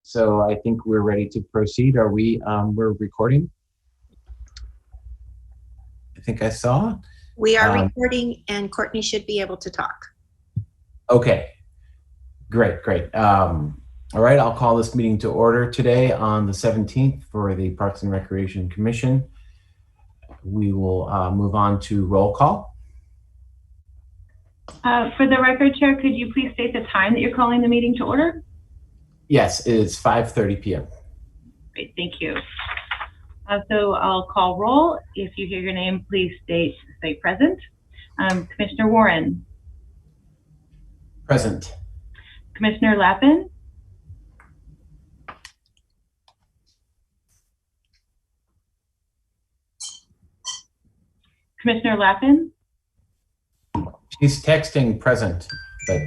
So I think we're ready to proceed. Are we, we're recording? I think I saw. We are recording, and Courtney should be able to talk. Okay, great. All right, I'll call this meeting to order today on the 17th for the Parks and Recreation Commission. We will move on to roll call. For the record, Chair, could you please state the time that you're calling the meeting to order? Yes, it's 5:30 p.m. Great, thank you. So I'll call roll. If you hear your name, please say present. Commissioner Warren. Present. Commissioner Lappin. Commissioner Lappin. She's texting present, but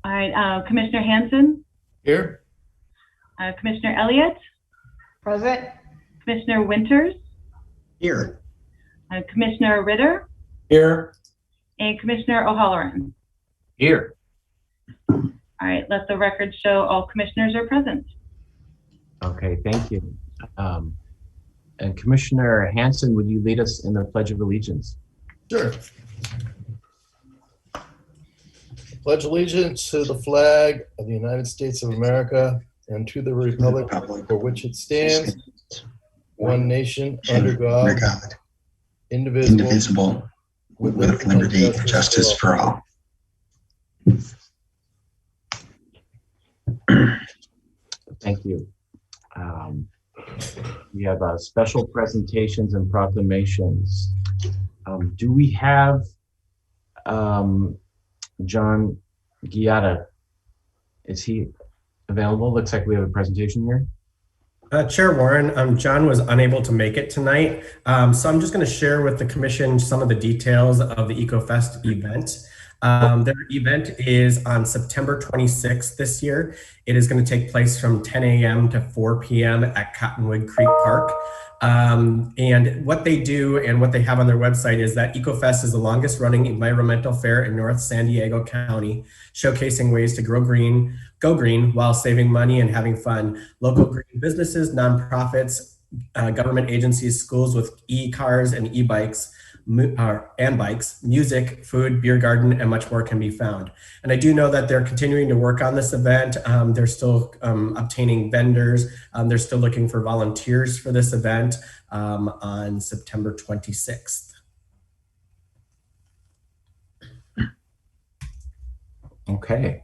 All right, Commissioner Hanson. Here. Commissioner Elliott. Present. Commissioner Winters. Here. Commissioner Ritter. here. And Commissioner O'Halloran. Here. All right, let the record show all commissioners are present. Okay, thank you. And Commissioner Hanson, would you lead us in the Pledge of Allegiance? Sure. Pledge allegiance to the flag of the United States of America and to the republic for which it stands, one nation, under God, indivisible, with liberty and justice for all. Thank you. We have special presentations and proclamations. Do we have John Giada? Is he available? Looks like we have a presentation here. Chair Warren, John was unable to make it tonight, so I'm just going to share with the Commission some of the details of the Ecofest event. Their event is on September 26th this year. It is going to take place from 10 a.m. to 4 p.m. at Cottonwood Creek Park. And what they do and what they have on their website is that Ecofest is the longest running environmental fair in North San Diego County, showcasing ways to go green while saving money and having fun. Local green businesses, nonprofits, government agencies, schools with e-cars and e-bikes, and bikes, music, food, beer garden, and much more can be found. And I do know that they're continuing to work on this event. They're still obtaining vendors. They're still looking for volunteers for this event on September 26th. Okay.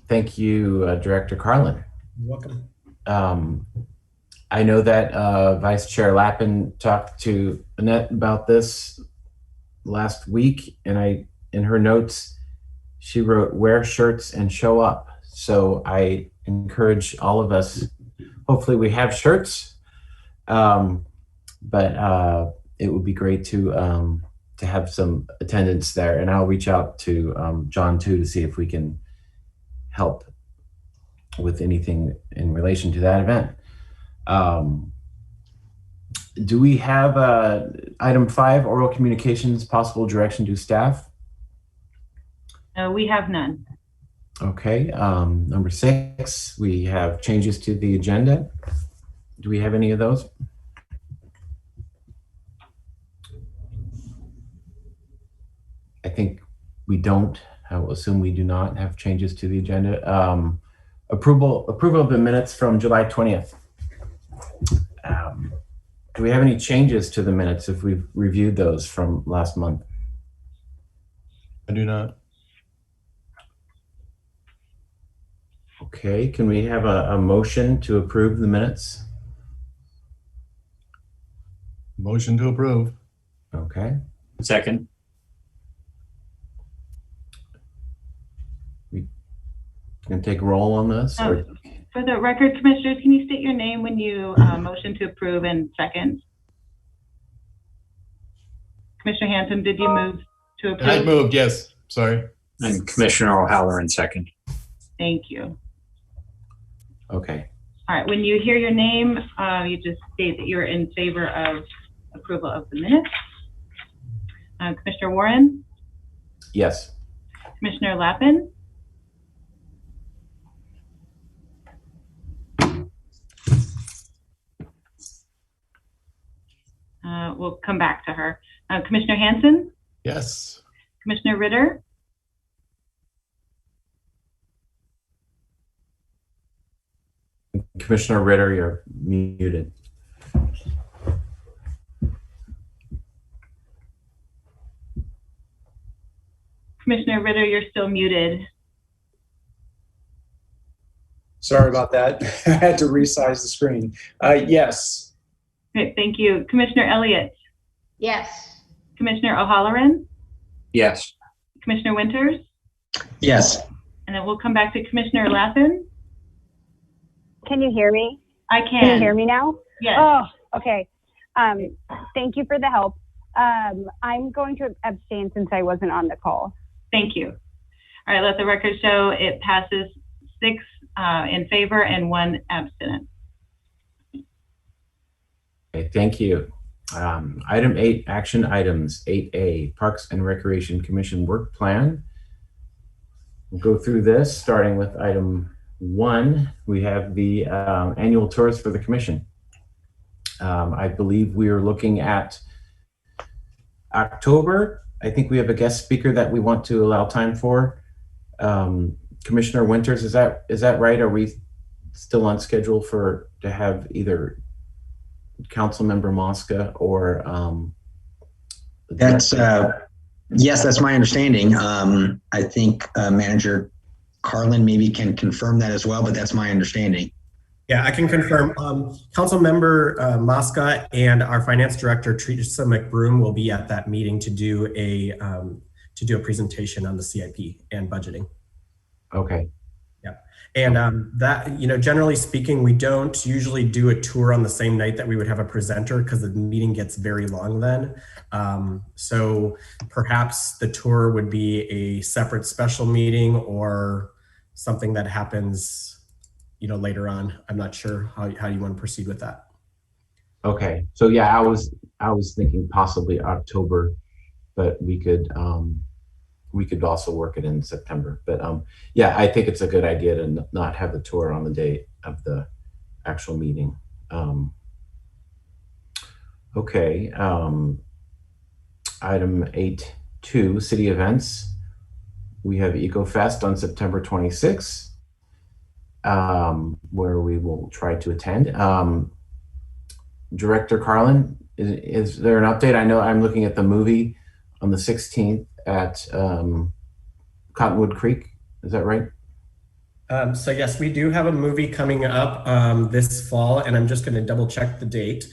Thank you, Director Carlin. You're welcome. I know that Vice Chair Lappin talked to Annette about this last week, and in her notes, she wrote, "Wear shirts and show up." So I encourage all of us, hopefully we have shirts, but it would be great to have some attendance there. And I'll reach out to John too, to see if we can help with anything in relation to that event. Do we have item 5, oral communications, possible direction to staff? We have none. Okay, number 6, we have changes to the agenda. Do we have any of those? I think we don't. I will assume we do not have changes to the agenda. Approval of the minutes from July 20th. Do we have any changes to the minutes if we've reviewed those from last month? I do not. Okay, can we have a motion to approve the minutes? Motion to approve. Okay. Second. We can take roll on this? Or? For the record, commissioners, can you state your name when you motion to approve and second? Commissioner Hanson, did you move to approve? I moved, yes. Sorry. And Commissioner O'Halloran second. Thank you. Okay. All right, when you hear your name, you just state that you're in favor of approval of the minutes. Commissioner Warren, Yes. Commissioner Lappin, we'll come back to her. Commissioner Hanson, Yes. Commissioner Ritter, Commissioner Ritter, you're muted. Commissioner Ritter, you're still muted. Sorry about that. I had to resize the screen. Yes. Great, thank you. Commissioner Elliott, Yes. Commissioner O'Halloran, Yes. Commissioner Winters, Yes. and then we'll come back to Commissioner Lappin. Can you hear me? I can. Can you hear me now? Yes. Oh, okay. Thank you for the help. I'm going to abstain since I wasn't on the call. Thank you. All right, let the record show it passes 6 in favor and 1 abstinent. Okay, thank you. Item 8, action items. 8A, Parks and Recreation Commission work plan. We'll go through this, starting with item 1. We have the annual tours for the commission. I believe we are looking at October. I think we have a guest speaker that we want to allow time for. Commissioner Winters, is that right? Are we still on schedule to have either Councilmember Mosca or That's yes, that's my understanding. I think Manager Carlin maybe can confirm that as well, but that's my understanding. Yeah, I can confirm. Councilmember Mosca and our finance director, Teresa McBroom, will be at that meeting to do a presentation on the CIP and budgeting. Okay. Yeah, and that, generally speaking, we don't usually do a tour on the same night that we would have a presenter because the meeting gets very long then. So perhaps the tour would be a separate special meeting or something that happens later on. I'm not sure how you want to proceed with that. Okay. So yeah, I was thinking possibly October, but we could also work it in September. But yeah, I think it's a good idea to not have the tour on the day of the actual meeting. Okay. Item 8.2, city events. We have Ecofest on September 26th. Where we will try to attend. Director Carlin, is there an update? I know I'm looking at the movie on the 16th at Cottonwood Creek. Is that right? So yes, we do have a movie coming up this fall, and I'm just going to double check the date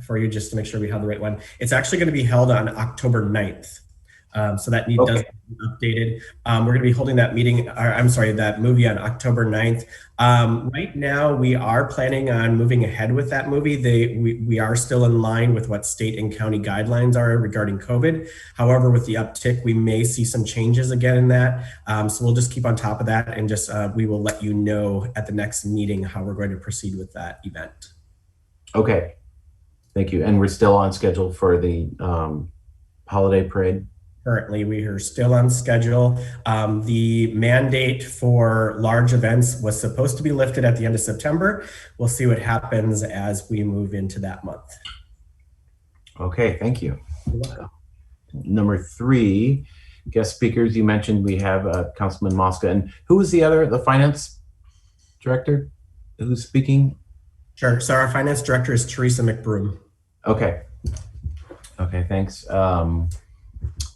for you just to make sure we have the right one. It's actually going to be held on October 9th. So that need does be updated. We're going to be holding that that movie on October 9th. Right now, we are planning on moving ahead with that movie. We are still in line with what state and county guidelines are regarding COVID. However, with the uptick, we may see some changes again in that. So we'll just keep on top of that and just we will let you know at the next meeting how we're going to proceed with that event. Okay, thank you. And we're still on schedule for the holiday parade? Currently, we are still on schedule. The mandate for large events was supposed to be lifted at the end of September. We'll see what happens as we move into that month. Okay, thank you. Number 3, guest speakers. You mentioned we have Councilman Mosca. And who was the finance director who's speaking? Sure. So our finance director is Teresa McBroom. Okay. Okay, thanks.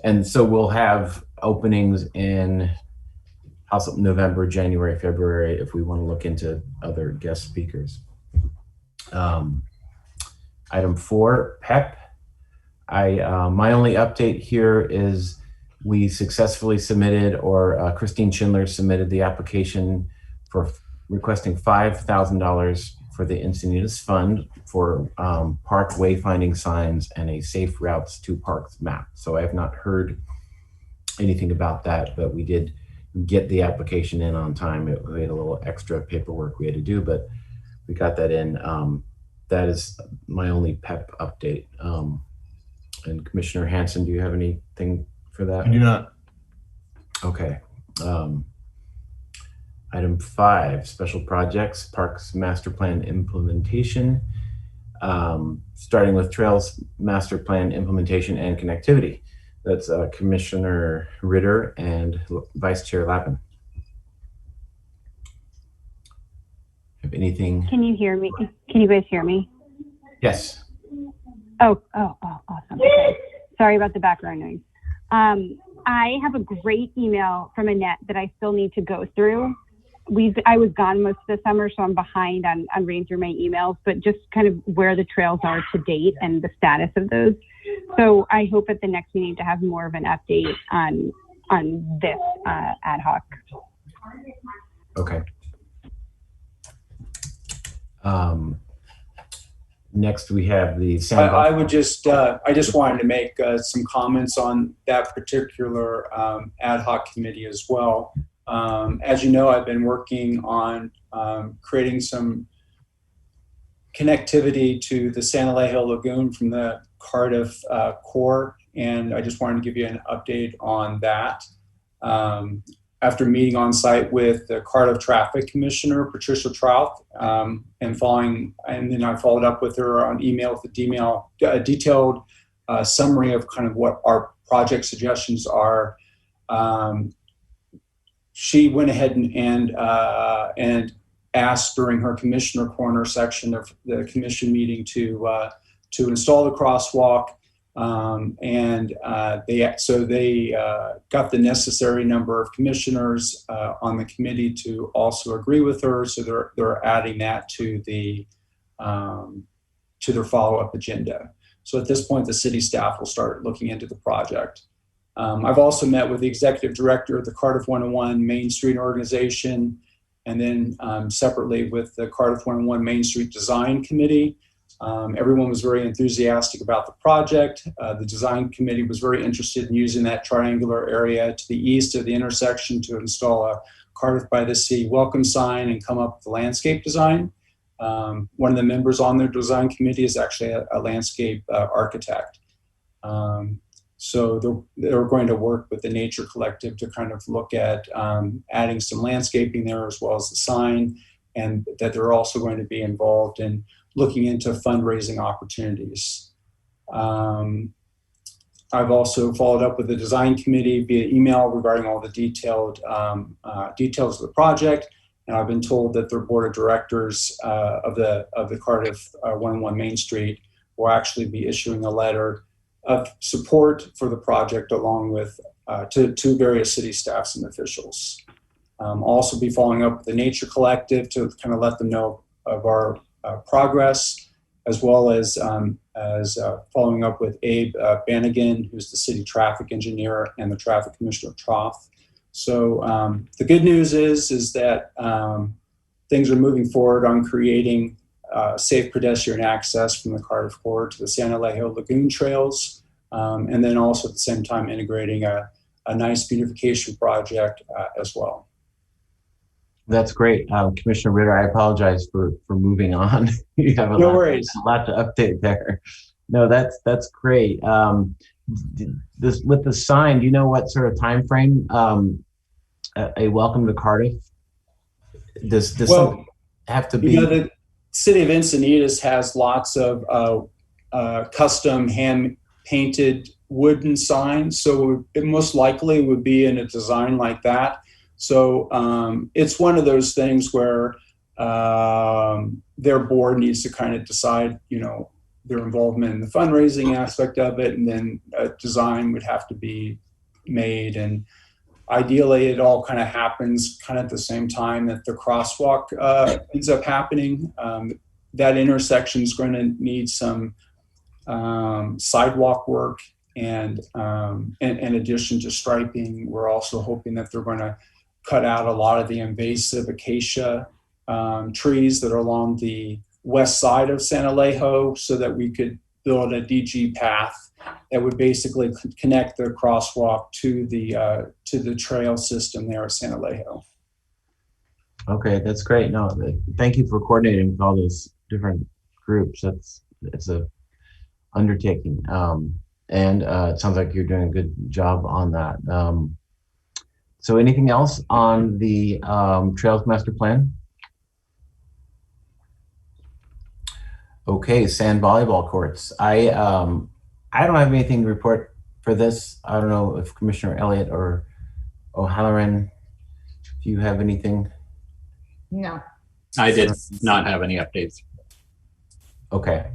And so we'll have openings in November, January, February, if we want to look into other guest speakers. Item 4, PEP. My only update here is we successfully submitted, or Christine Schindler submitted the application for requesting $5,000 for the Encinitas Fund for park wayfinding signs and a safe routes to parks map. So I have not heard anything about that, but we did get the application in on time. We had a little extra paperwork we had to do, but we got that in. That is my only PEP update. And Commissioner Hanson, do you have anything for that? I do not. Okay. Item 5, special projects, parks master plan implementation. Starting with trails master plan implementation and connectivity. That's Commissioner Ritter and Vice Chair Lappin. Have anything? Can you hear me? Can you guys hear me? Yes. Oh, awesome. Okay. Sorry about the background noise. I have a great email from Annette that I still need to go through. I was gone most of the summer, so I'm behind on reading through my emails, but just kind of where the trails are to date and the status of those. So I hope at the next meeting to have more of an update on this ad hoc. Okay. Next, we have the I would just, I just wanted to make some comments on that particular ad hoc committee as well. As you know, I've been working on creating some connectivity to the San Alejo Lagoon from the Cardiff Core, and I just wanted to give you an update on that. After meeting on site with the Cardiff Traffic Commissioner, Patricia Trouth, and then I followed up with her on email with a detailed summary of kind of what our project suggestions are. She went ahead and asked during her Commissioner Corner section of the commission meeting to install the crosswalk. They got the necessary number of commissioners on the committee to also agree with her. So they're adding that to their follow-up agenda. So at this point, the city staff will start looking into the project. I've also met with the executive director of the Cardiff 101 Main Street organization, and then separately with the Cardiff 101 Main Street Design Committee. Everyone was very enthusiastic about the project. The design committee was very interested in using that triangular area to the east of the intersection to install a Cardiff by the Sea welcome sign and come up with a landscape design. One of the members on their design committee is actually a landscape architect. So they're going to work with the Nature Collective to kind of look at adding some landscaping there as well as the sign, and that they're also going to be involved in looking into fundraising opportunities. I've also followed up with the design committee via email regarding all the details of the project, and I've been told that their board of directors of the Cardiff 101 Main Street will actually be issuing a letter of support for the project along with to various city staffs and officials. I'll also be following up with the Nature Collective to kind of let them know of our progress, as well as following up with Abe Bannigan, who's the city traffic engineer, and the traffic commissioner Troth. So the good news is that things are moving forward on creating safe pedestrian access from the Cardiff Core to the San Alejo Lagoon trails, and then also at the same time integrating a nice beautification project as well. That's great. Commissioner Ritter, I apologize for moving on. You have a lot to update there. No, that's great. This with the sign, do you know what sort of time frame a welcome to Cardiff? Does something have to be? You know, the city of Encinitas has lots of custom hand-painted wooden signs, so it most likely would be in a design like that. So it's one of those things where their board needs to kind of decide, you know, their involvement in the fundraising aspect of it, and then a design would have to be made. And ideally, it all kind of happens kind of at the same time that the crosswalk ends up happening. That intersection is going to need some sidewalk work, and in addition to striping, we're also hoping that they're going to cut out a lot of the invasive acacia trees that are along the west side of San Alejo, so that we could build a DG path that would basically connect the crosswalk to the trail system there at San Alejo. Okay, that's great. No, thank you for coordinating with all those different groups. It's a undertaking. and it sounds like you're doing a good job on that. So anything else on the Trails Master Plan? Okay, sand volleyball courts. I don't have anything to report for this. I don't know if Commissioner Elliott or O'Halloran, if you have anything. No. I did not have any updates. Okay.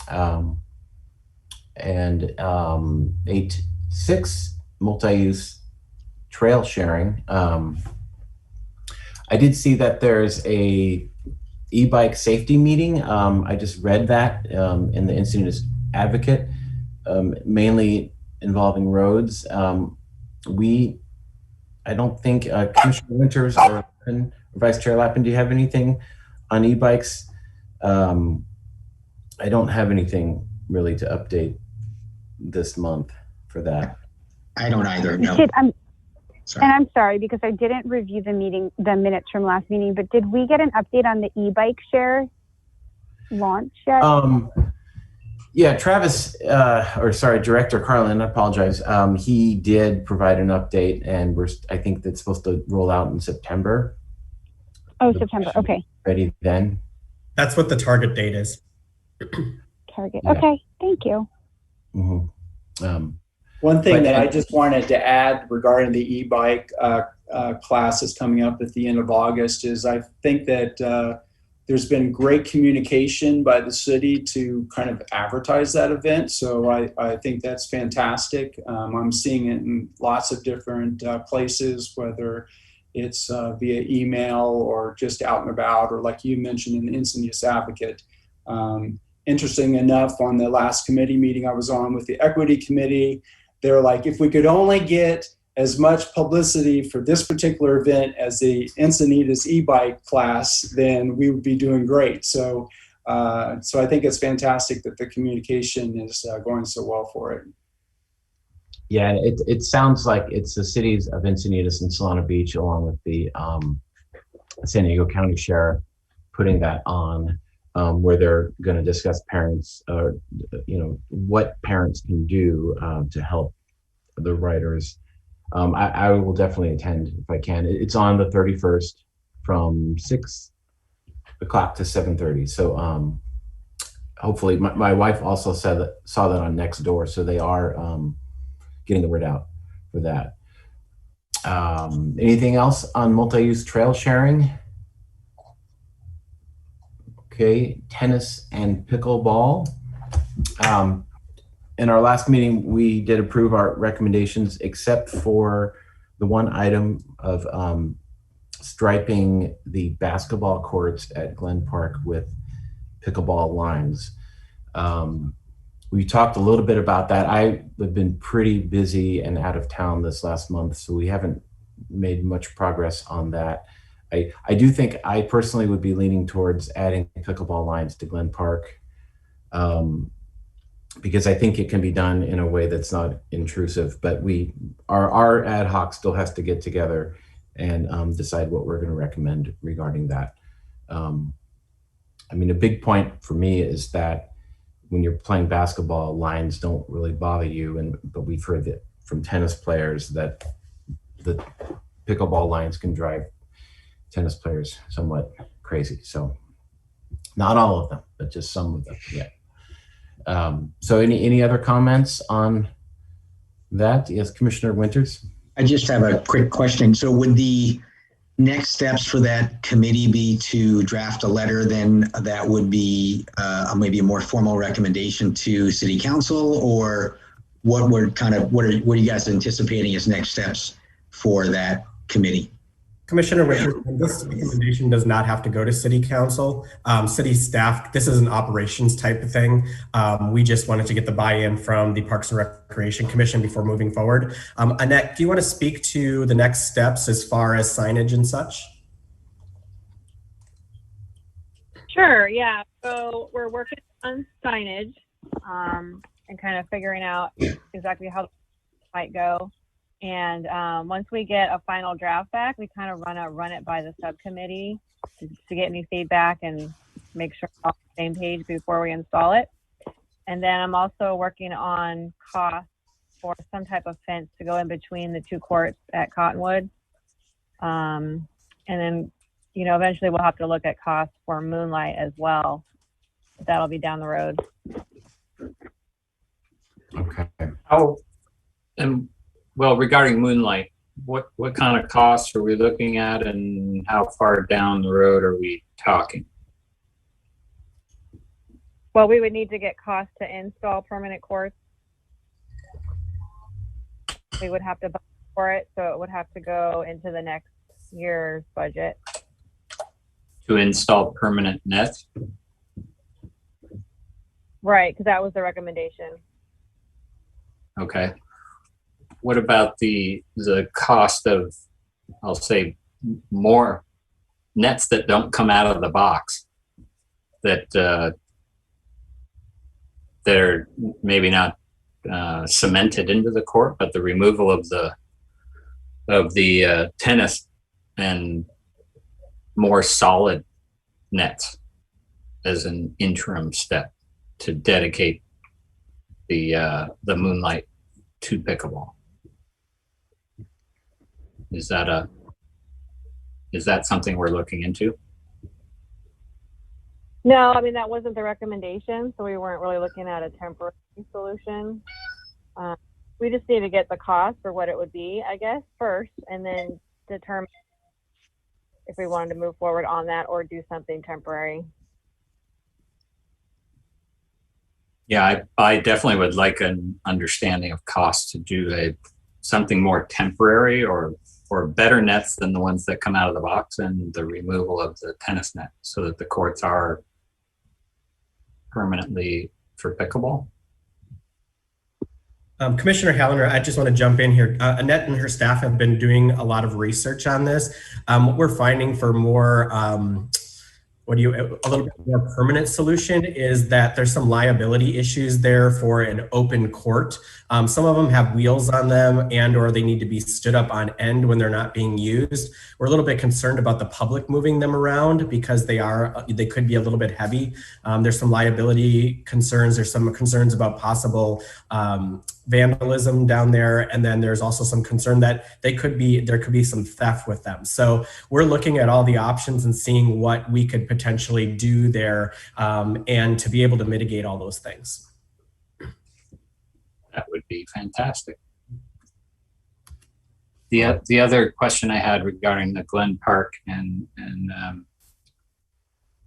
And 8.6, multi-use trail sharing. I did see that there's a e-bike safety meeting. I just read that in the Encinitas Advocate, mainly involving roads. I don't think Commissioner Winters or Vice Chair Lappin, do you have anything on e-bikes? I don't have anything really to update this month for that. I don't either. No. And I'm sorry because I didn't review the minutes from last meeting, but did we get an update on the e-bike share launch yet? Yeah, Travis, Director Carlin, I apologize. He did provide an update, and I think that's supposed to roll out in September. Oh, September. Okay. Ready then? That's what the target date is. Target. Yeah. Okay. Thank you. Mm-hmm. One thing that I just wanted to add regarding the e-bike classes coming up at the end of August is I think that there's been great communication by the city to kind of advertise that event. So I think that's fantastic. I'm seeing it in lots of different places, whether it's via email or just out and about, or like you mentioned in the Encinitas Advocate. Interesting enough, on the last committee meeting I was on with the Equity Committee, they're like, if we could only get as much publicity for this particular event as the Encinitas e-bike class, then we would be doing great. So I think it's fantastic that the communication is going so well for it. Yeah, it sounds like it's the cities of Encinitas and Solana Beach, along with the San Diego County Sheriff, putting that on, where they're going to discuss parents, what parents can do to help the riders. I will definitely attend if I can. It's on the 31st from 6 o'clock to 7:30. So hopefully, my wife also saw that on Nextdoor, so they are getting the word out for that. Anything else on multi-use trail sharing? Okay, tennis and pickleball. In our last meeting, we did approve our recommendations, except for the one item of striping the basketball courts at Glen Park with pickleball lines. We talked a little bit about that. I've been pretty busy and out of town this last month, so we haven't made much progress on that. I do think I personally would be leaning towards adding pickleball lines to Glen Park, because I think it can be done in a way that's not intrusive, but our ad hoc still has to get together and decide what we're going to recommend regarding that. I mean, a big point for me is that when you're playing basketball, lines don't really bother you, but we've heard that from tennis players that the pickleball lines can drive tennis players somewhat crazy. So not all of them, but just some of them. Yeah. So any other comments on that? Yes, Commissioner Winters. I just have a quick question. So would the next steps for that committee be to draft a letter then that would be maybe a more formal recommendation to City Council, or what are you guys anticipating as next steps for that committee? Commissioner Winters, this recommendation does not have to go to City Council. City staff, this is an operations type of thing. We just wanted to get the buy-in from the Parks and Recreation Commission before moving forward. Annette, do you want to speak to the next steps as far as signage and such? Sure, yeah. So we're working on signage and kind of figuring out exactly how it might go. And once we get a final draft back, we kind of run it by the subcommittee to get any feedback and make sure we're on the same page before we install it. And then I'm also working on costs for some type of fence to go in between the two courts at Cottonwood. And then, you know, eventually we'll have to look at costs for Moonlight as well. But that'll be down the road. Okay. Well, regarding Moonlight, what kind of costs are we looking at, and how far down the road are we talking? Well, we would need to get costs to install permanent courts. We would have to budget for it, so it would have to go into the next year's budget. To install permanent nets? Right, because that was the recommendation. Okay. What about the cost of, I'll say, more nets that don't come out of the box, that they're maybe not cemented into the court, but the removal of the tennis and more solid nets as an interim step to dedicate the Moonlight to pickleball. Is that something we're looking into? No, I mean, that wasn't the recommendation, so we weren't really looking at a temporary solution. We just need to get the cost for what it would be, I guess, first, and then determine if we wanted to move forward on that or do something temporary. Yeah, I definitely would like an understanding of cost to do something more temporary or better nets than the ones that come out of the box, and the removal of the tennis net so that the courts are permanently for pickleball. Commissioner Halliner, I just want to jump in here. Annette and her staff have been doing a lot of research on this. What we're finding for more a little bit more permanent solution is that there's some liability issues there for an open court. Some of them have wheels on them or they need to be stood up on end when they're not being used. We're a little bit concerned about the public moving them around because they could be a little bit heavy. There's some liability concerns. There's some concerns about possible vandalism down there. And then there's also some concern that there could be some theft with them. So we're looking at all the options and seeing what we could potentially do there and to be able to mitigate all those things. That would be fantastic. The other question I had regarding the Glen Park and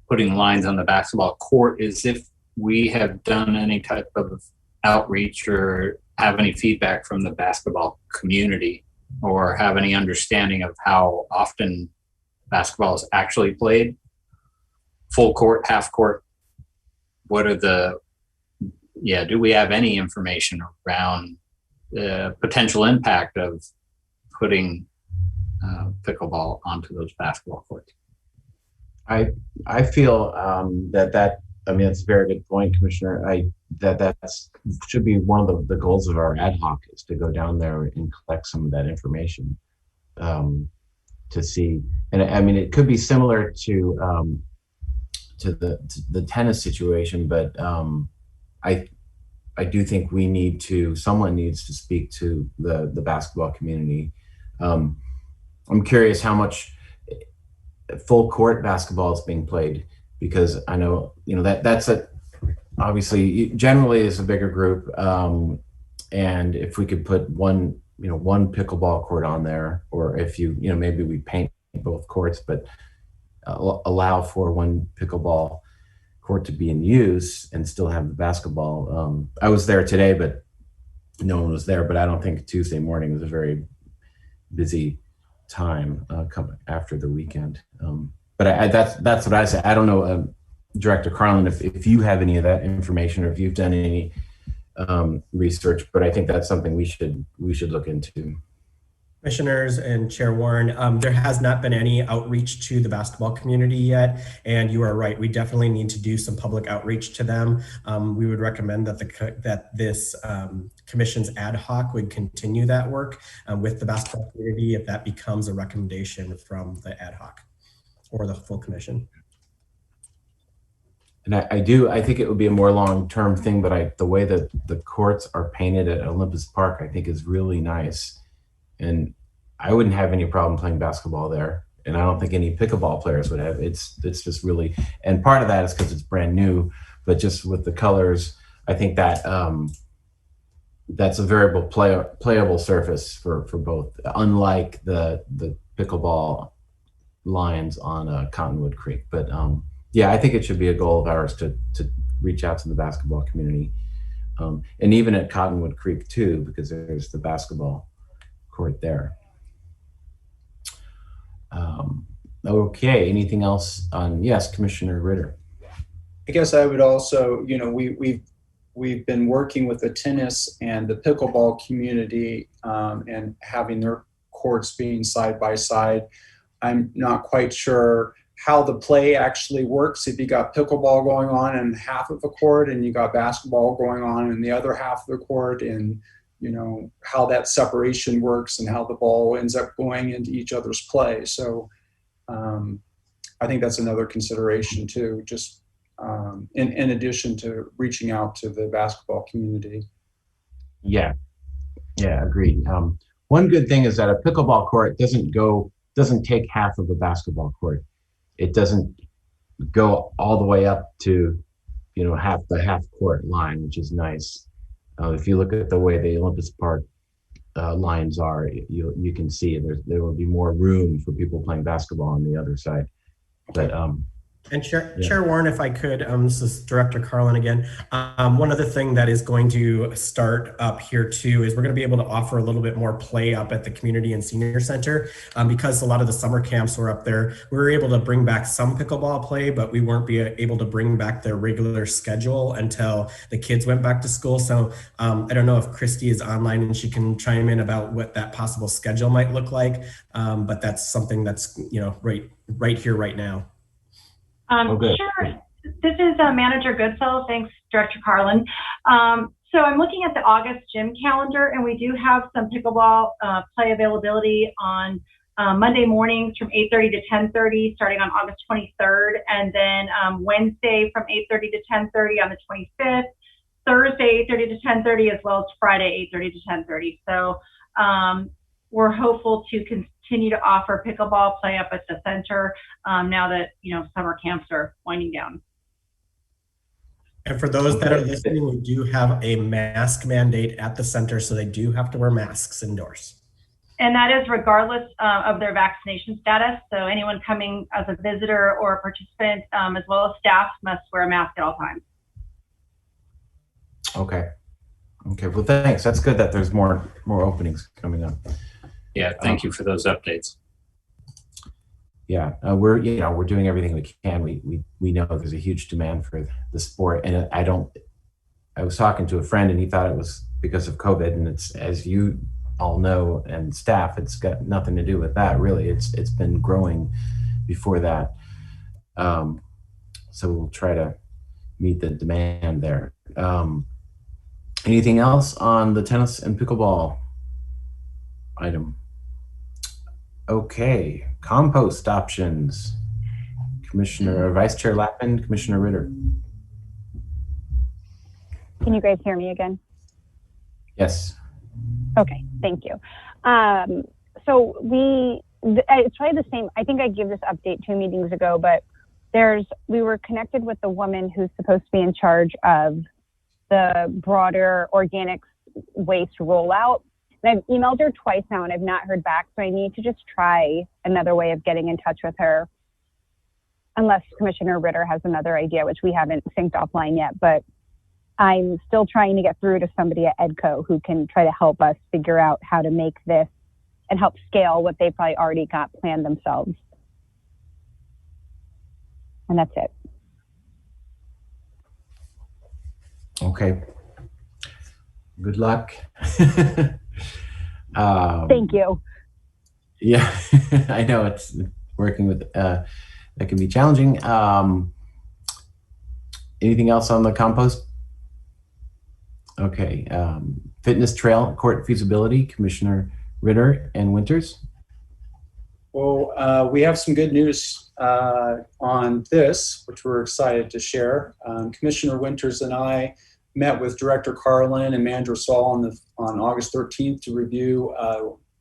putting lines on the basketball court is if we have done any type of outreach or have any feedback from the basketball community or have any understanding of how often basketball is actually played, full court, half court. Do we have any information around the potential impact of putting pickleball onto those basketball courts? I feel that I mean, that's a very good point, Commissioner. That should be one of the goals of our ad hoc is to go down there and collect some of that information to see. And I mean, it could be similar to the tennis situation, but I do think someone needs to speak to the basketball community. I'm curious how much full court basketball is being played, because I know, that's obviously generally is a bigger group. And if we could put one pickleball court on there, or if maybe we paint both courts, but allow for one pickleball court to be in use and still have the basketball. I was there today, but no one was there, but I don't think Tuesday morning was a very busy time coming after the weekend. But that's what I say. I don't know, Director Carlin, if you have any of that information or if you've done any research, but I think that's something we should look into. Commissioners and Chair Warren, there has not been any outreach to the basketball community yet, and you are right. We definitely need to do some public outreach to them. We would recommend that this commission's ad hoc would continue that work with the basketball community if that becomes a recommendation from the ad hoc or the full commission. And I think it would be a more long-term thing, but the way that the courts are painted at Olympus Park, I think is really nice. And I wouldn't have any problem playing basketball there. And I don't think any pickleball players would have. It's just really, and part of that is because it's brand new, but just with the colors, I think that that's a variable playable surface for both, unlike the pickleball lines on Cottonwood Creek. But yeah, I think it should be a goal of ours to reach out to the basketball community, and even at Cottonwood Creek too, because there's the basketball court there. Okay, anything else on? Yes, Commissioner Ritter. I guess I would also, we've been working with the tennis and the pickleball community, and having their courts being side by side. I'm not quite sure how the play actually works. If you got pickleball going on in half of the court and you got basketball going on in the other half of the court, and how that separation works and how the ball ends up going into each other's play. So I think that's another consideration too, just in addition to reaching out to the basketball community. Yeah, agreed. One good thing is that a pickleball court doesn't take half of a basketball court. It doesn't go all the way up to, half court line, which is nice. If you look at the way the Olympus Park lines are, you can see there will be more room for people playing basketball on the other side. But And Chair Warren, if I could, this is Director Carlin again. One other thing that is going to start up here too is we're going to be able to offer a little bit more play up at the Community and Senior Center. Because a lot of the summer camps were up there, we were able to bring back some pickleball play, but we weren't able to bring back their regular schedule until the kids went back to school. So I don't know if Christy is online and she can chime in about what that possible schedule might look like. But that's something that's, right here, right now. Sure. This is Manager Goodfellow. Thanks, Director Carlin. So I'm looking at the August gym calendar, and we do have some pickleball play availability on Monday mornings from 8:30 to 10:30, starting on August 23rd, and then Wednesday from 8:30 to 10:30 on the 25th, Thursday 8:30 to 10:30, as well as Friday 8:30 to 10:30. So we're hopeful to continue to offer pickleball play up at the center now that summer camps are winding down. And for those that are listening, we do have a mask mandate at the center, so they do have to wear masks indoors. And that is regardless of their vaccination status. So anyone coming as a visitor or a participant, as well as staff, must wear a mask at all times. Okay. Well, thanks. That's good that there's more openings coming up. Yeah, thank you for those updates. Yeah, we're doing everything we can. We know there's a huge demand for the sport, and I was talking to a friend, and he thought it was because of COVID, and it's, as you all know, and staff, it's got nothing to do with that really. It's been growing before that, so we'll try to meet the demand there. Anything else on the tennis and pickleball item? Okay, compost options. Commissioner, Vice Chair Lappin, Commissioner Ritter. Can you guys hear me again? Yes. Okay, thank you. So it's probably the same. I think I gave this update 2 meetings ago, but we were connected with the woman who's supposed to be in charge of the broader organics waste rollout. And I've emailed her twice now and I've not heard back. So I need to just try another way of getting in touch with her, unless Commissioner Ritter has another idea, which we haven't synced offline yet. But I'm still trying to get through to somebody at EDCO who can try to help us figure out how to make this and help scale what they probably already got planned themselves. And that's it. Okay. Good luck. Thank you. Yeah, I know it's working with, that can be challenging. Anything else on the compost? Okay, fitness trail court feasibility, Commissioner Ritter and Winters. Well, we have some good news on this, which we're excited to share. Commissioner Winters and I met with Director Carlin and Manager Saul on August 13th to review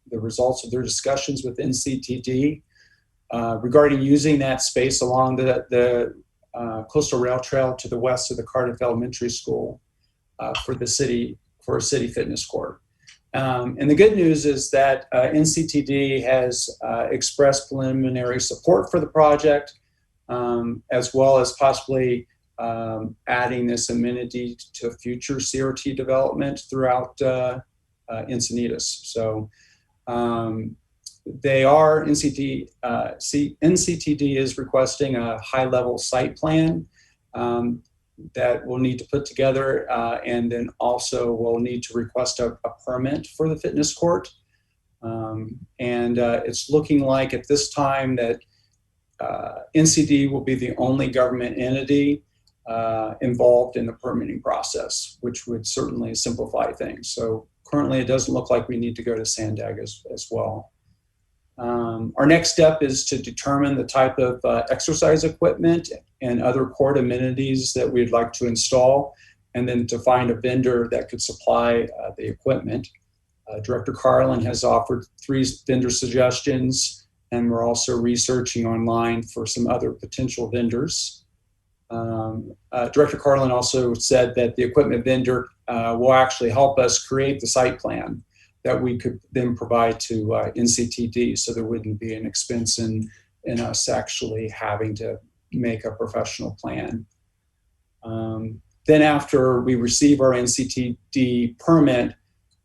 the results of their discussions with NCTD regarding using that space along the coastal rail trail to the west of the Cardiff Elementary School for a city fitness court. And the good news is that NCTD has expressed preliminary support for the project, as well as possibly adding this amenity to future CRT development throughout Encinitas. So NCTD is requesting a high-level site plan that we'll need to put together, and then also we'll need to request a permit for the fitness court. It's looking like at this time that NCD will be the only government entity involved in the permitting process, which would certainly simplify things. So currently it doesn't look like we need to go to SANDAG as well. Our next step is to determine the type of exercise equipment and other court amenities that we'd like to install, and then to find a vendor that could supply the equipment. Director Carlin has offered 3 vendor suggestions, and we're also researching online for some other potential vendors. Director Carlin also said that the equipment vendor will actually help us create the site plan that we could then provide to NCTD, so there wouldn't be an expense in us actually having to make a professional plan. Then after we receive our NCTD permit,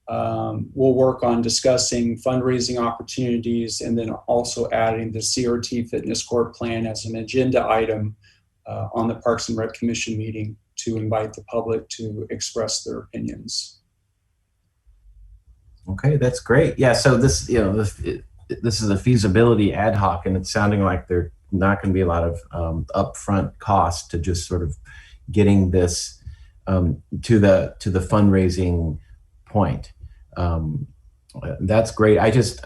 we'll work on discussing fundraising opportunities, and then also adding the CRT fitness court plan as an agenda item on the Parks and Rec Commission meeting to invite the public to express their opinions. Okay, that's great. Yeah, so this, this is a feasibility ad hoc, and it's sounding like there's not going to be a lot of upfront costs to just sort of getting this to the fundraising point. That's great. I just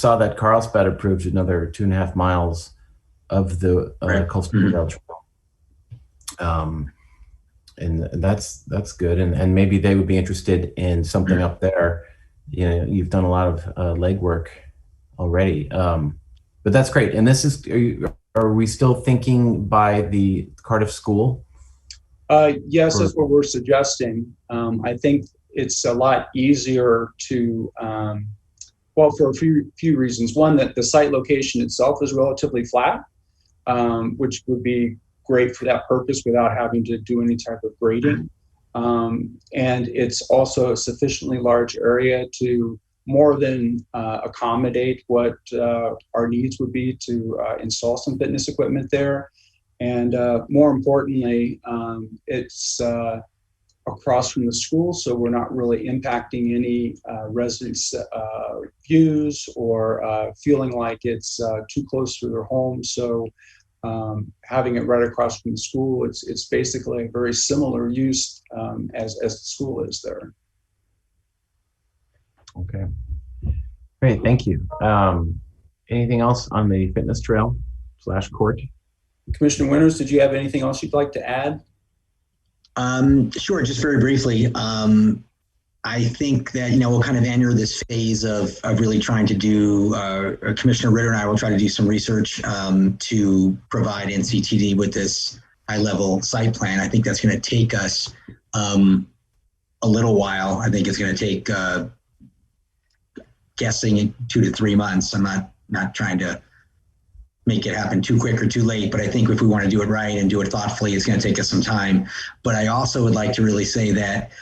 saw that Carlsbad approved another 2.5 miles of the coastal rail trail, and that's good. And maybe they would be interested in something up there. You've done a lot of legwork already, but that's great. And this is, are we still thinking by the Cardiff School? Yes, that's what we're suggesting. I think it's a lot easier to, well, for a few reasons. One, that the site location itself is relatively flat, which would be great for that purpose without having to do any type of grading. And it's also a sufficiently large area to more than accommodate what our needs would be to install some fitness equipment there. And more importantly, it's across from the school, so we're not really impacting any residents' views or feeling like it's too close to their home. So having it right across from the school, it's basically a very similar use as the school is there. Okay, great, thank you. Anything else on the fitness trail / court? Commissioner Winters, did you have anything else you'd like to add? Sure, just very briefly. I think that, we'll kind of enter this phase of really trying to do, Commissioner Ritter and I will try to do some research to provide NCTD with this high-level site plan. I think that's going to take us a little while. I think it's going to take, guessing 2 to 3 months. I'm not trying to make it happen too quick or too late, but I think if we want to do it right and do it thoughtfully, it's going to take us some time. But I also would like to really say that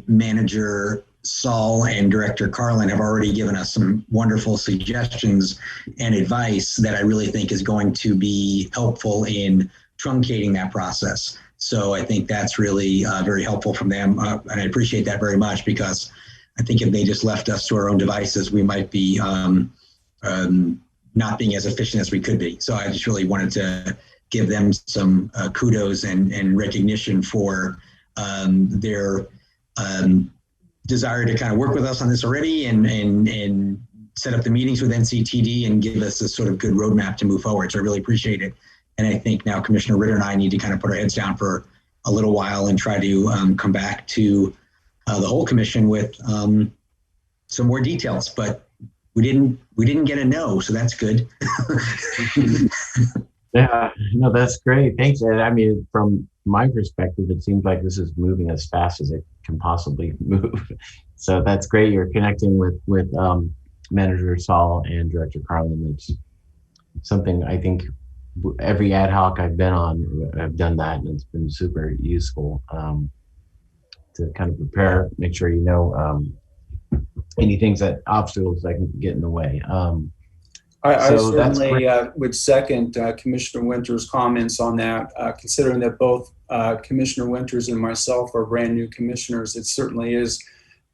Manager Saul and Director Carlin have already given us some wonderful suggestions and advice that I really think is going to be helpful in truncating that process. So I think that's really very helpful from them. And I appreciate that very much, because I think if they just left us to our own devices, we might be not being as efficient as we could be. So I just really wanted to give them some kudos and recognition for their desire to kind of work with us on this already and set up the meetings with NCTD and give us a sort of good roadmap to move forward. So I really appreciate it. And I think now Commissioner Ritter and I need to kind of put our heads down for a little while and try to come back to the whole commission with some more details. But we didn't get a no, so that's good. Yeah, no, that's great. Thanks. And I mean, from my perspective, it seems like this is moving as fast as it can possibly move. So that's great. You're connecting with Manager Saul and Director Carlin. It's something I think every ad hoc I've been on, I've done that, and it's been super useful to kind of prepare, make sure you know any things that obstacles that can get in the way. I So that's certainly would second Commissioner Winters' comments on that. Considering that both Commissioner Winters and myself are brand new commissioners, it certainly is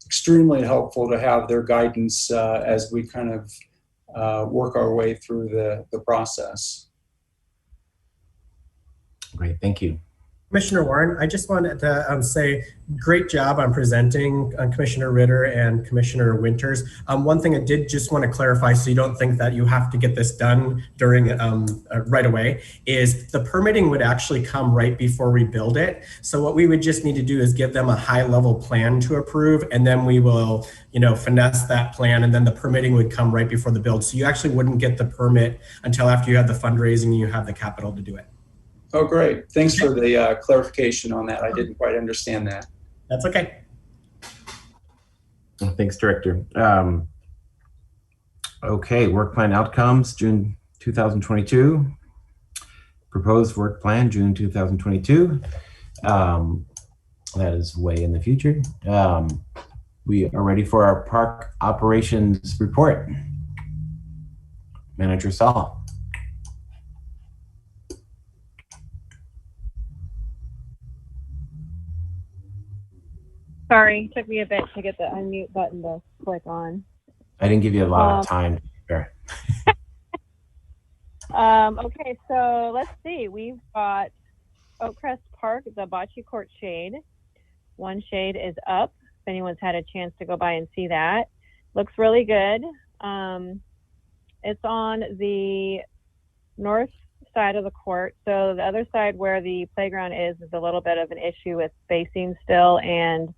extremely helpful to have their guidance as we kind of work our way through the process. Great, thank you. Commissioner Warren, I just wanted to say great job on presenting, Commissioner Ritter and Commissioner Winters. One thing I did just want to clarify, so you don't think that you have to get this done during right away, is the permitting would actually come right before we build it. So what we would just need to do is give them a high-level plan to approve, and then we will, finesse that plan, and then the permitting would come right before the build. So you actually wouldn't get the permit until after you have the fundraising and you have the capital to do it. Oh, great. Thanks for the clarification on that. I didn't quite understand that. That's okay. Well, thanks, Director. Okay, work plan outcomes, June 2022. Proposed work plan, June 2022. That is way in the future. We are ready for our park operations report. Manager Saul. Sorry, took me a bit to get the unmute button to click on. I didn't give you a lot of time. Sure. Okay, so let's see. We've got Oakcrest Park, the bocce court shade. One shade is up. If anyone's had a chance to go by and see that. Looks really good. It's on the north side of the court. So the other side where the playground is a little bit of an issue with spacing still and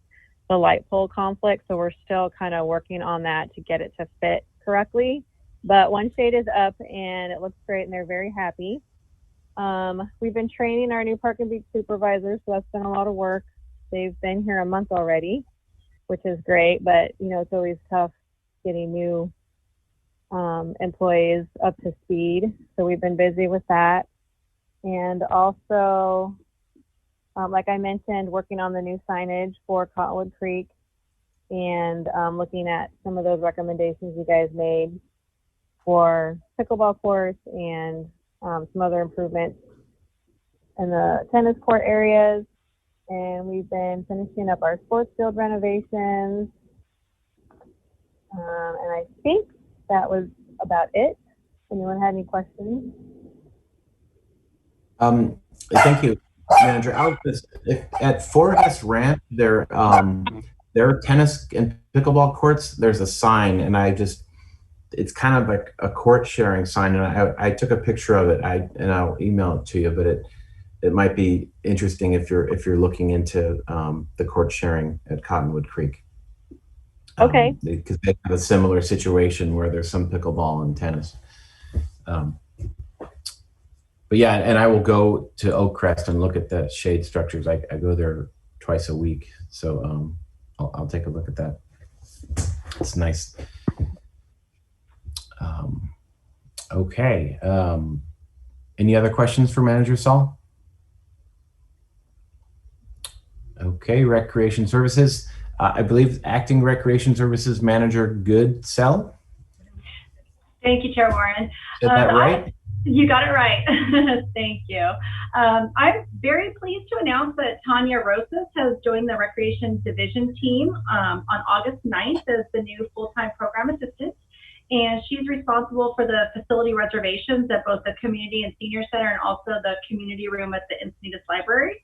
the light pole conflict. So we're still kind of working on that to get it to fit correctly. But one shade is up and it looks great and they're very happy. We've been training our new park and beach supervisors, so that's been a lot of work. They've been here a month already, which is great, but it's always tough getting new employees up to speed. So we've been busy with that. And also, like I mentioned, working on the new signage for Cottonwood Creek and looking at some of those recommendations you guys made for pickleball courts and some other improvements in the tennis court areas. And we've been finishing up our sports field renovations. And I think that was about it. Anyone had any questions? Thank you, Manager. At Forest Ranch, their tennis and pickleball courts, there's a sign, and it's kind of like a court sharing sign, and I took a picture of it. And I'll email it to you, but it might be interesting if you're looking into the court sharing at Cottonwood Creek. Okay. Because they have a similar situation where there's some pickleball and tennis. But yeah, and I will go to Oakcrest and look at the shade structures. I go there twice a week, so I'll take a look at that. It's nice. Okay. Any other questions for Manager Saul? Okay, Recreation Services. I believe Acting Recreation Services Manager Goodsell. Thank you, Chair Warren. Is that right? You got it right. Thank you. I'm very pleased to announce that Tanya Rosas has joined the Recreation Division team on August 9th as the new full-time program assistant. And she's responsible for the facility reservations at both the Community and Senior Center and also the community room at the Encinitas Library.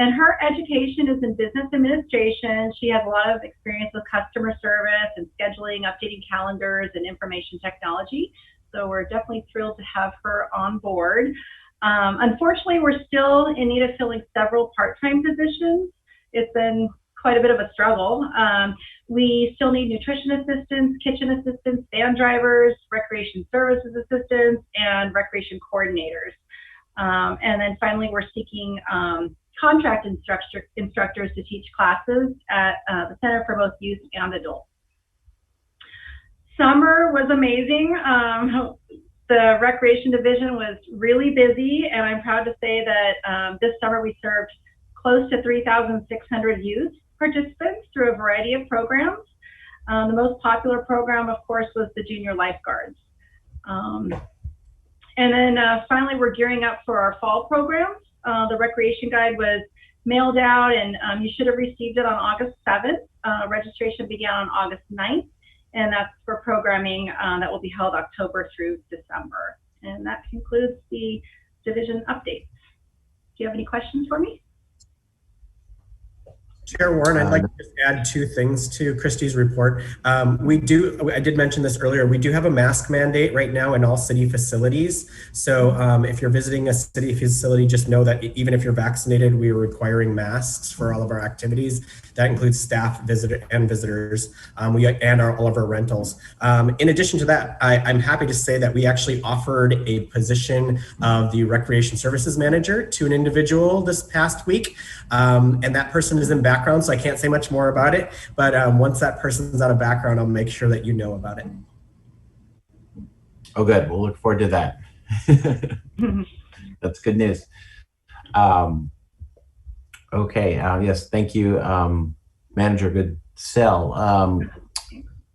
And her education is in business administration. She has a lot of experience with customer service and scheduling, updating calendars, and information technology. So we're definitely thrilled to have her on board. Unfortunately, we're still in need of filling several part-time positions. It's been quite a bit of a struggle. We still need nutrition assistants, kitchen assistants, van drivers, recreation services assistants, and recreation coordinators. And then finally, we're seeking contract instructors to teach classes at the Center for both youth and adults. Summer was amazing. The recreation division was really busy, and I'm proud to say that this summer we served close to 3,600 youth participants through a variety of programs. The most popular program, of course, was the junior lifeguards. And then finally, we're gearing up for our fall programs. The recreation guide was mailed out, and you should have received it on August 7th. Registration began on August 9th, and that's for programming that will be held October through December. And that concludes the division updates. Do you have any questions for me? Chair Warren, I'd like to just add two things to Christy's report. I did mention this earlier, we do have a mask mandate right now in all city facilities. So if you're visiting a city facility, just know that even if you're vaccinated, we are requiring masks for all of our activities. That includes staff, visitors, and all of our rentals. In addition to that, I'm happy to say that we actually offered a position of the recreation services manager to an individual this past week. And that person is in background, so I can't say much more about it. But once that person's out of background, I'll make sure that you know about it. Oh, good. We'll look forward to that. That's good news. Okay. Yes. Thank you, Manager Goodsell.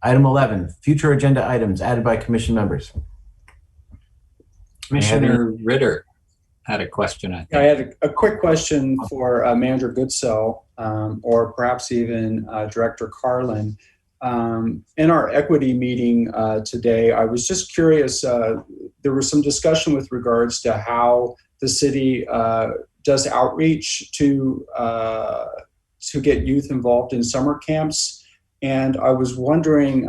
Item 11, future agenda items added by commission members. Commissioner Ritter had a question, I think. I had a quick question for Manager Goodsell, or perhaps even Director Carlin. In our equity meeting today, I was just curious, there was some discussion with regards to how the city does outreach to get youth involved in summer camps. And I was wondering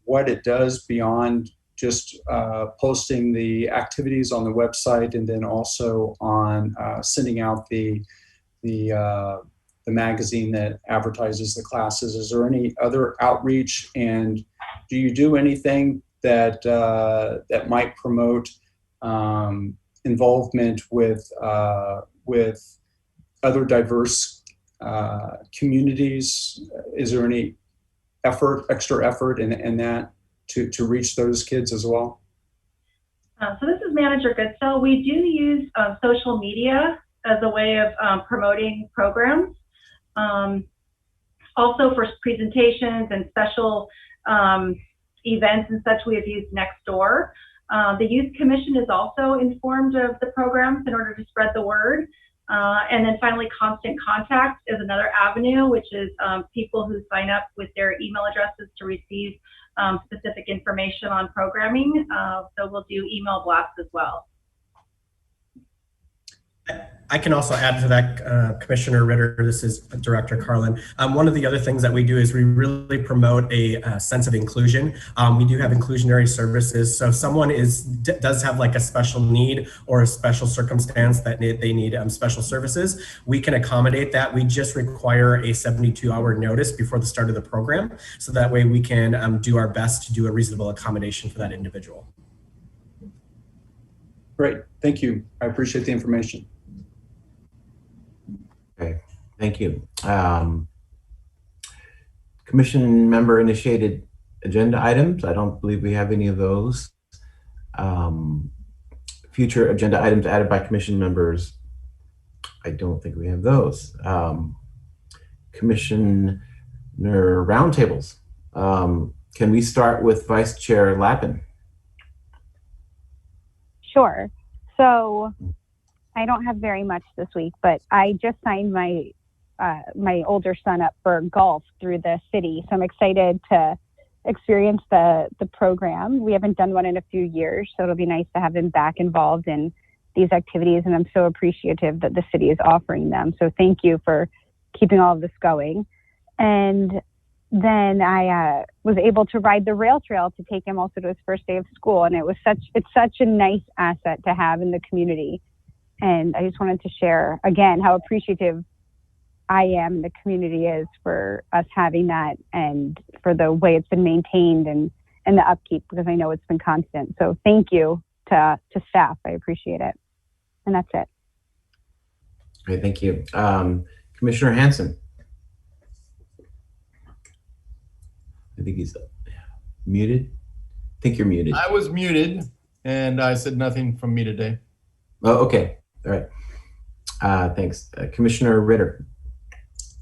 what it does beyond just posting the activities on the website, and then also on sending out the magazine that advertises the classes. Is there any other outreach, and do you do anything that that might promote involvement with other diverse communities? Is there any extra effort in that to reach those kids as well? So this is Manager Goodsell. We do use social media as a way of promoting programs. Also for presentations and special events and such, we have used Nextdoor. The Youth Commission is also informed of the programs in order to spread the word. And then finally, Constant Contact is another avenue, which is people who sign up with their email addresses to receive specific information on programming. So we'll do email blasts as well. I can also add to that, Commissioner Ritter, this is Director Carlin. One of the other things that we do is we really promote a sense of inclusion. We do have inclusionary services. So if someone does have like a special need or a special circumstance that they need special services, we can accommodate that. We just require a 72-hour notice before the start of the program. So that way we can do our best to do a reasonable accommodation for that individual. Great, thank you. I appreciate the information. Okay, thank you. Commission member initiated agenda items. I don't believe we have any of those. Future agenda items added by commission members. I don't think we have those. Commissioner roundtables. Can we start with Vice Chair Lappin? Sure. So I don't have very much this week, but I just signed my my older son up for golf through the city. So I'm excited to experience the program. We haven't done one in a few years, so it'll be nice to have him back involved in these activities, and I'm so appreciative that the city is offering them. So thank you for keeping all of this going. And then I was able to ride the rail trail to take him also to his first day of school, and it's such a nice asset to have in the community. And I just wanted to share again how appreciative I am, the community is, for us having that, and for the way it's been maintained and the upkeep, because I know it's been constant. So thank you to staff. I appreciate it. And that's it. Great, thank you. Commissioner Hanson. I think he's muted. I think you're muted. I was muted, and I said nothing from me today. Oh, okay. All right. Thanks. Commissioner Ritter.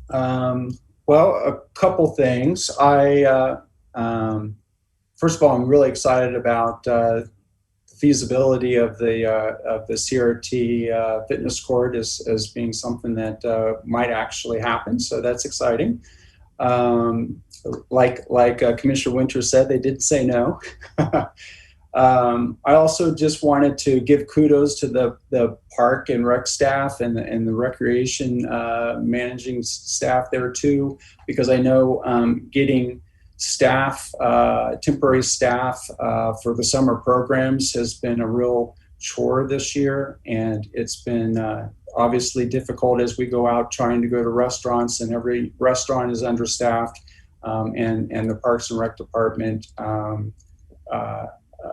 Well, a couple things. First of all, I'm really excited about the feasibility of the CRT fitness court as being something that might actually happen. So that's exciting. Like Commissioner Winter said, they did say no. I also just wanted to give kudos to the park and rec staff and the recreation managing staff there too, because I know getting staff, temporary staff for the summer programs has been a real chore this year, and it's been obviously difficult as we go out trying to go to restaurants, and every restaurant is understaffed, and the Parks and Rec department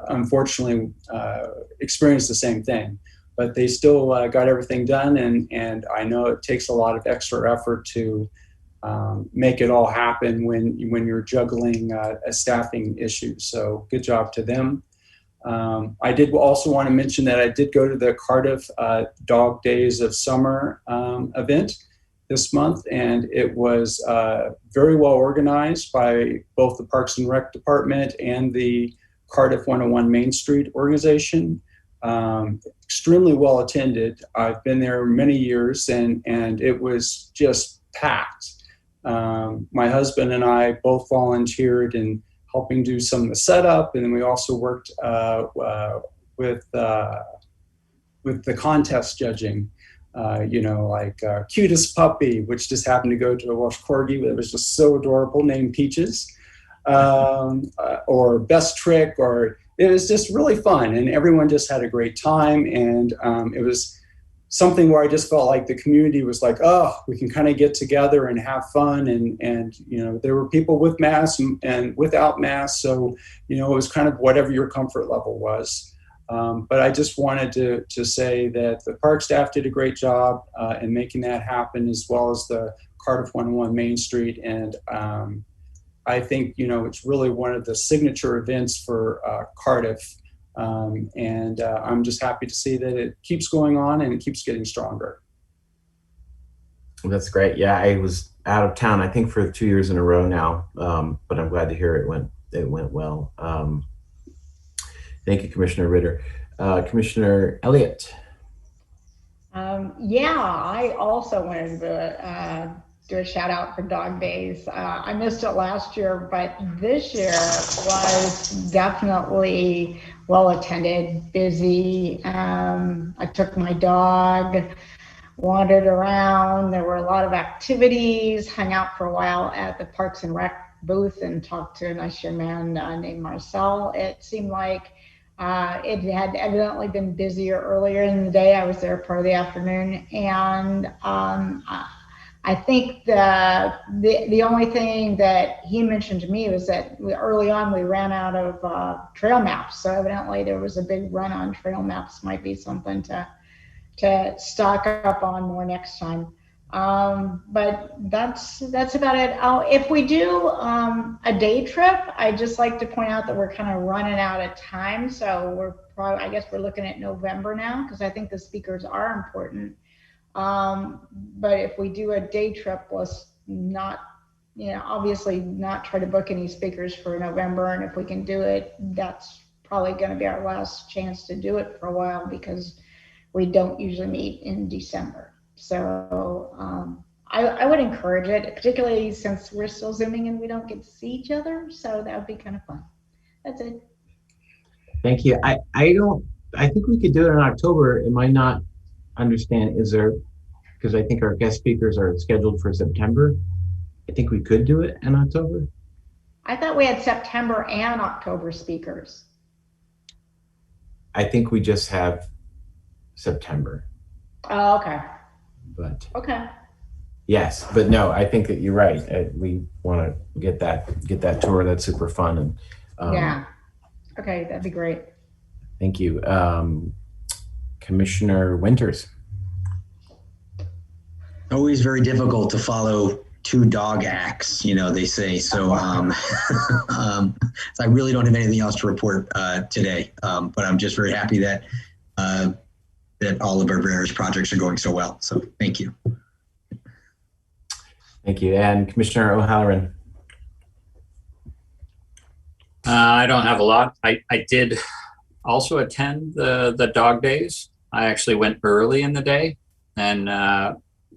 unfortunately experienced the same thing, but they still got everything done, and I know it takes a lot of extra effort to make it all happen when you're juggling a staffing issue. So good job to them. I did also want to mention that I did go to the Cardiff Dog Days of Summer event this month, and it was very well organized by both the Parks and Rec department and the Cardiff 101 Main Street organization. Extremely well attended. I've been there many years, and it was just packed. My husband and I both volunteered in helping do some of the setup, and then we also worked with the contest judging. Like cutest puppy, which just happened to go to a Welsh Corgi, but it was just so adorable, named Peaches. Or best trick, or it was just really fun, and everyone just had a great time. And it was something where I just felt like the community was like, oh, we can kind of get together and have fun. And there were people with masks and without masks, so it was kind of whatever your comfort level was. But I just wanted to say that the park staff did a great job in making that happen, as well as the Cardiff 101 Main Street. And I think, it's really one of the signature events for Cardiff. And I'm just happy to see that it keeps going on and it keeps getting stronger. That's great. Yeah, I was out of town, I think, for 2 years in a row now, but I'm glad to hear it went well. Thank you, Commissioner Ritter. Commissioner Elliott. Yeah, I also wanted to do a shout out for Dog Days. I missed it last year, but this year was definitely well attended, busy. I took my dog, wandered around. There were a lot of activities, hung out for a while at the Parks and Rec booth and talked to a nice young man named Marcel. It seemed like it had evidently been busier earlier in the day. I was there part of the afternoon, and I think the only thing that he mentioned to me was that early on we ran out of trail maps. So evidently there was a big run on trail maps. Might be something to stock up on more next time. But that's about it. If we do a day trip, I'd just like to point out that we're kind of running out of time. So I guess we're looking at November now, because I think the speakers are important. But if we do a day trip, let's not, obviously not try to book any speakers for November. And if we can do it, that's probably going to be our last chance to do it for a while, because we don't usually meet in December. So I would encourage it, particularly since we're still Zooming and we don't get to see each other. So that would be kind of fun. That's it. Thank you. I don't I think we could do it in October. It might not understand, because I think our guest speakers are scheduled for September. I think we could do it in October. I thought we had September and October speakers. I think we just have September. Oh, okay. But Okay. yes, but no, I think that you're right. We want to get that tour. That's super fun. And Yeah. Okay, that'd be great. Thank you. Commissioner Winters. Always very difficult to follow two dog acts, they say. So, so I really don't have anything else to report today. But I'm just very happy that that all of our various projects are going so well. So thank you. Thank you. And Commissioner O'Halloran. I don't have a lot. I did also attend the dog days. I actually went early in the day, and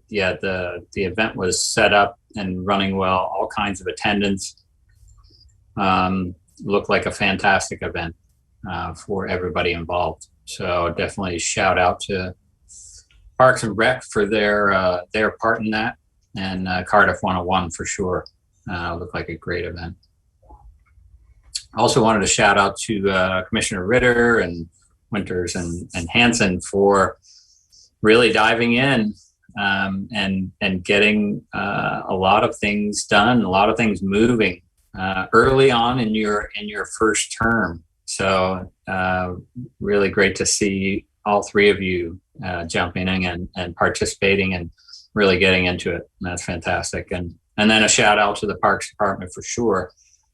yeah, the event was set up and running well. All kinds of attendance. Looked like a fantastic event for everybody involved. So definitely shout out to Parks and Rec for their part in that, and Cardiff 101 for sure. Looked like a great event. Also wanted to shout out to Commissioner Ritter and Winters and Hansen for really diving in and getting a lot of things done, a lot of things moving early on in your first term. So really great to see all three of you jumping in and participating and really getting into it. And that's fantastic. And then a shout out to the Parks Department for sure.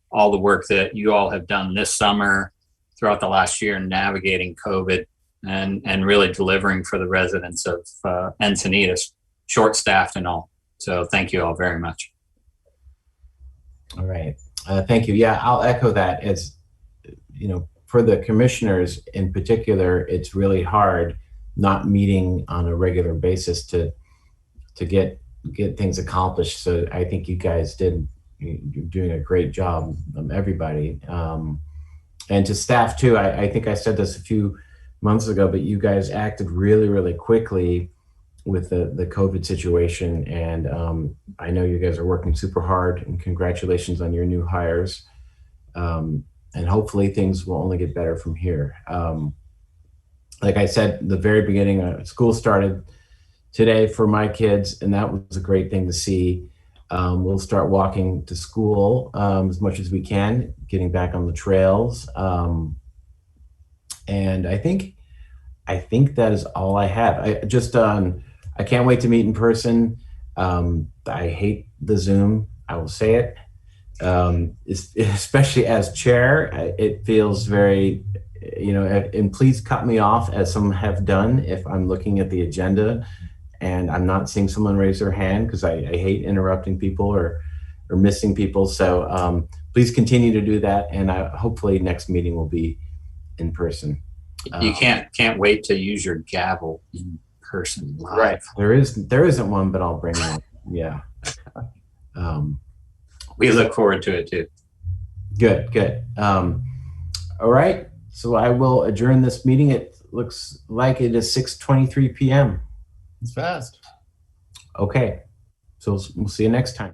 All the work that you all have done this summer, throughout the last year, navigating COVID and really delivering for the residents of Encinitas, short-staffed and all. So thank you all very much. All right. Thank you. Yeah, I'll echo that. As for the commissioners in particular, it's really hard not meeting on a regular basis to get things accomplished. So I think you guys you're doing a great job, everybody. And to staff too, I think I said this a few months ago, but you guys acted really, really quickly with the COVID situation. And I know you guys are working super hard, and congratulations on your new hires. And hopefully things will only get better from here. Like I said, at the very beginning, school started today for my kids, and that was a great thing to see. We'll start walking to school as much as we can, getting back on the trails. And I think that is all I have. I can't wait to meet in person. I hate the Zoom, I will say it. Especially as chair, it feels very, and please cut me off, as some have done, if I'm looking at the agenda and I'm not seeing someone raise their hand, because I hate interrupting people or missing people. So please continue to do that, and hopefully next meeting will be in person. You can't wait to use your gavel in person live. Right. There isn't one, but I'll bring one. Yeah. We look forward to it too. Good. All right. So I will adjourn this meeting. It looks like it is 6:23 p.m. It's fast. Okay. So we'll see you next time.